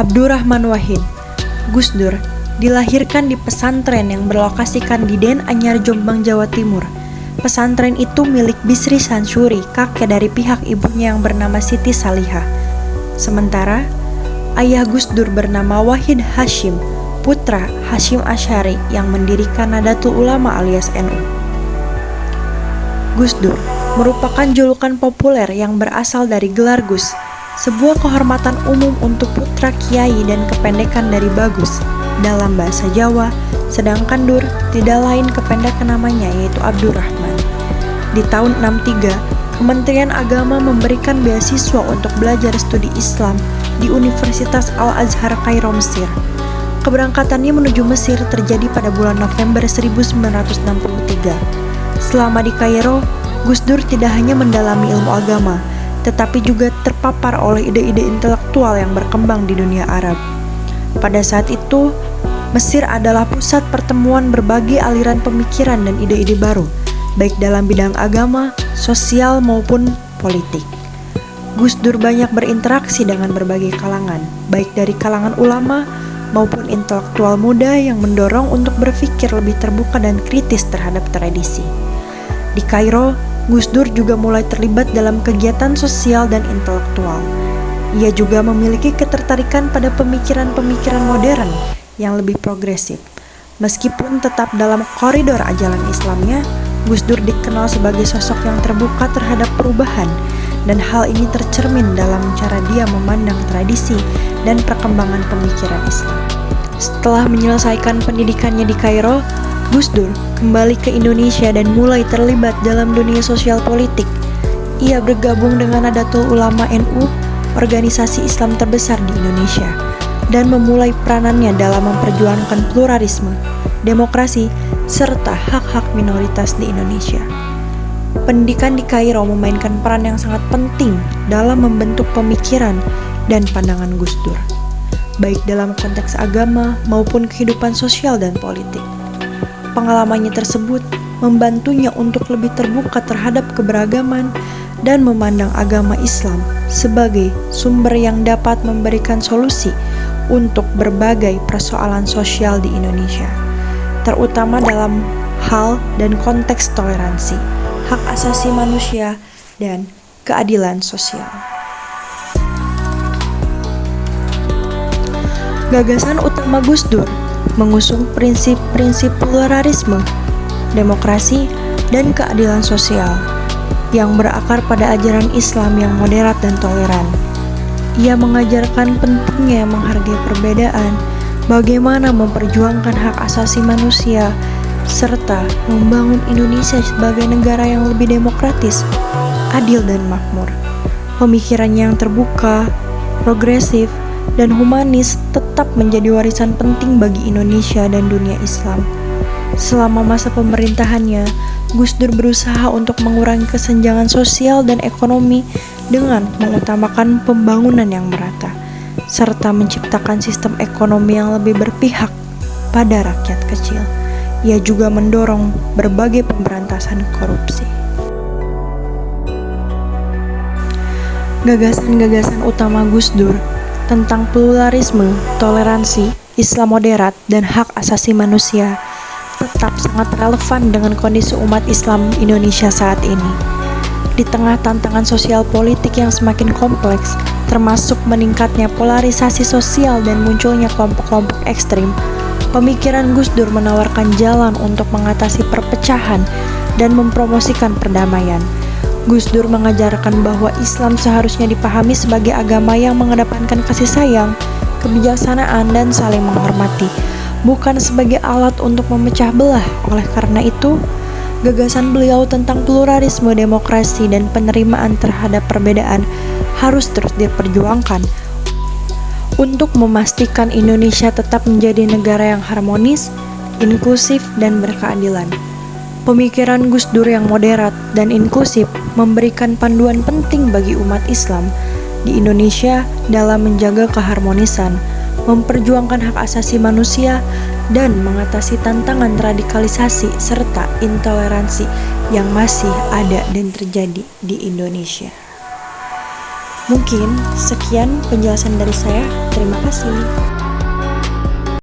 Abdurrahman Wahid. Gus Dur dilahirkan di pesantren yang berlokasikan di Den Anyar, Jombang, Jawa Timur. Pesantren itu milik Bisri Sansuri, kakek dari pihak ibunya yang bernama Siti Salihah. Sementara, ayah Gus Dur bernama Wahid Hashim, putra Hashim Asy'ari yang mendirikan Nahdlatul Ulama alias NU. Gus Dur merupakan julukan populer yang berasal dari gelar Gus, sebuah kehormatan umum untuk putra kiai dan kependekan dari bagus dalam bahasa Jawa, sedangkan Dur tidak lain kependekan namanya yaitu Abdurrahman. Di tahun 63, Kementerian Agama memberikan beasiswa untuk belajar studi Islam di Universitas Al-Azhar Kairo, Mesir. Keberangkatannya menuju Mesir terjadi pada bulan November 1963. Selama di Kairo, Gus Dur tidak hanya mendalami ilmu agama, tetapi juga terpapar oleh ide-ide intelektual yang berkembang di dunia Arab. Pada saat itu, Mesir adalah pusat pertemuan berbagai aliran pemikiran dan ide-ide baru, baik dalam bidang agama, sosial maupun politik. Gus Dur banyak berinteraksi dengan berbagai kalangan, baik dari kalangan ulama maupun intelektual muda yang mendorong untuk berpikir lebih terbuka dan kritis terhadap tradisi. Di Kairo, Gus Dur juga mulai terlibat dalam kegiatan sosial dan intelektual. Ia juga memiliki ketertarikan pada pemikiran-pemikiran modern yang lebih progresif. Meskipun tetap dalam koridor ajaran Islamnya, Gus Dur dikenal sebagai sosok yang terbuka terhadap perubahan, dan hal ini tercermin dalam cara dia memandang tradisi dan perkembangan pemikiran Islam. Setelah menyelesaikan pendidikannya di Kairo, Gus Dur kembali ke Indonesia dan mulai terlibat dalam dunia sosial politik. Ia bergabung dengan Nahdlatul Ulama NU, organisasi Islam terbesar di Indonesia, dan memulai peranannya dalam memperjuangkan pluralisme, demokrasi, serta hak-hak minoritas di Indonesia. Pendidikan di Kairo memainkan peran yang sangat penting dalam membentuk pemikiran dan pandangan Gus Dur, baik dalam konteks agama maupun kehidupan sosial dan politik. Pengalamannya tersebut membantunya untuk lebih terbuka terhadap keberagaman dan memandang agama Islam sebagai sumber yang dapat memberikan solusi untuk berbagai persoalan sosial di Indonesia, terutama dalam hal dan konteks toleransi, hak asasi manusia, dan keadilan sosial. Gagasan utama Gus Dur mengusung prinsip-prinsip pluralisme, demokrasi, dan keadilan sosial yang berakar pada ajaran Islam yang moderat dan toleran. Ia mengajarkan pentingnya menghargai perbedaan, bagaimana memperjuangkan hak asasi manusia, serta membangun Indonesia sebagai negara yang lebih demokratis, adil, dan makmur. Pemikirannya yang terbuka, progresif, dan humanis tetap menjadi warisan penting bagi Indonesia dan dunia Islam. Selama masa pemerintahannya, Gus Dur berusaha untuk mengurangi kesenjangan sosial dan ekonomi dengan mengutamakan pembangunan yang merata, serta menciptakan sistem ekonomi yang lebih berpihak pada rakyat kecil. Ia juga mendorong berbagai pemberantasan korupsi. Gagasan-gagasan utama Gus Dur tentang pluralisme, toleransi, Islam moderat, dan hak asasi manusia tetap sangat relevan dengan kondisi umat Islam Indonesia saat ini. Di tengah tantangan sosial politik yang semakin kompleks, termasuk meningkatnya polarisasi sosial dan munculnya kelompok-kelompok ekstrim, pemikiran Gus Dur menawarkan jalan untuk mengatasi perpecahan dan mempromosikan perdamaian. Gus Dur mengajarkan bahwa Islam seharusnya dipahami sebagai agama yang mengedepankan kasih sayang, kebijaksanaan, dan saling menghormati, bukan sebagai alat untuk memecah belah. Oleh karena itu, gagasan beliau tentang pluralisme, demokrasi, dan penerimaan terhadap perbedaan harus terus diperjuangkan untuk memastikan Indonesia tetap menjadi negara yang harmonis, inklusif, dan berkeadilan. Pemikiran Gus Dur yang moderat dan inklusif memberikan panduan penting bagi umat Islam di Indonesia dalam menjaga keharmonisan, memperjuangkan hak asasi manusia, dan mengatasi tantangan radikalisasi serta intoleransi yang masih ada dan terjadi di Indonesia. Mungkin sekian penjelasan dari saya. Terima kasih.